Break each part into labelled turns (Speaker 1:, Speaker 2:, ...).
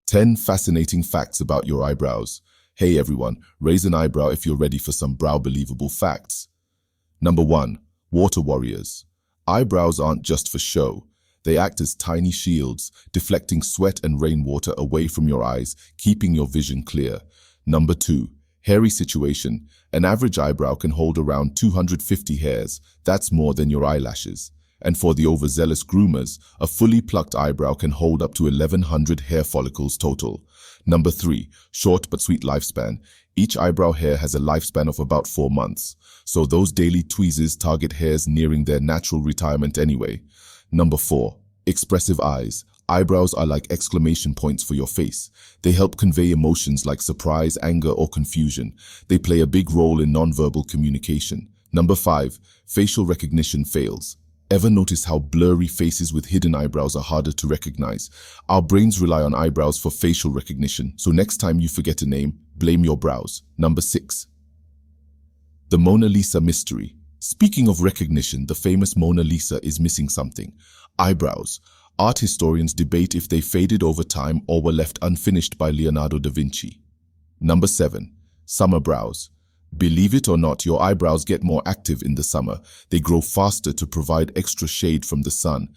Speaker 1: 10 fascinating facts about your eyebrows. Hey everyone, raise an eyebrow if you're ready for some brow-believable facts. Number 1. Water warriors. Eyebrows aren't just for show. They act as tiny shields, deflecting sweat and rainwater away from your eyes, keeping your vision clear. Number 2. Hairy situation. An average eyebrow can hold around 250 hairs. That's more than your eyelashes. And for the overzealous groomers, a fully plucked eyebrow can hold up to 1,100 hair follicles total. Number 3. Short but sweet lifespan. Each eyebrow hair has a lifespan of about 4 months, so those daily tweezes target hairs nearing their natural retirement anyway. Number 4. Expressive eyes. Eyebrows are like exclamation points for your face. They help convey emotions like surprise, anger, or confusion. They play a big role in nonverbal communication. Number 5. Facial recognition fails. Ever notice how blurry faces with hidden eyebrows are harder to recognize? Our brains rely on eyebrows for facial recognition, so next time you forget a name, blame your brows. Number 6. The Mona Lisa mystery. Speaking of recognition, the famous Mona Lisa is missing something: eyebrows. Art historians debate if they faded over time or were left unfinished by Leonardo da Vinci. Number 7. Summer brows. Believe it or not, your eyebrows get more active in the summer. They grow faster to provide extra shade from the sun.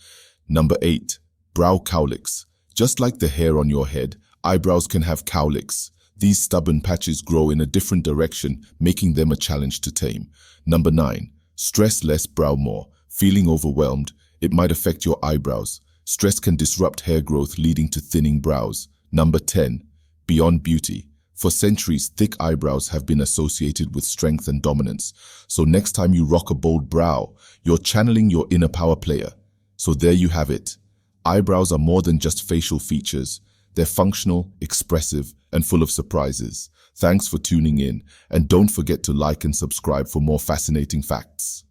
Speaker 1: Number 8. Brow cowlicks. Just like the hair on your head, eyebrows can have cowlicks. These stubborn patches grow in a different direction, making them a challenge to tame. Number 9. Stress less, brow more. Feeling overwhelmed? It might affect your eyebrows. Stress can disrupt hair growth, leading to thinning brows. Number 10. Beyond beauty. For centuries, thick eyebrows have been associated with strength and dominance. So next time you rock a bold brow, you're channeling your inner power player. So there you have it. Eyebrows are more than just facial features. They're functional, expressive, and full of surprises. Thanks for tuning in, and don't forget to like and subscribe for more fascinating facts.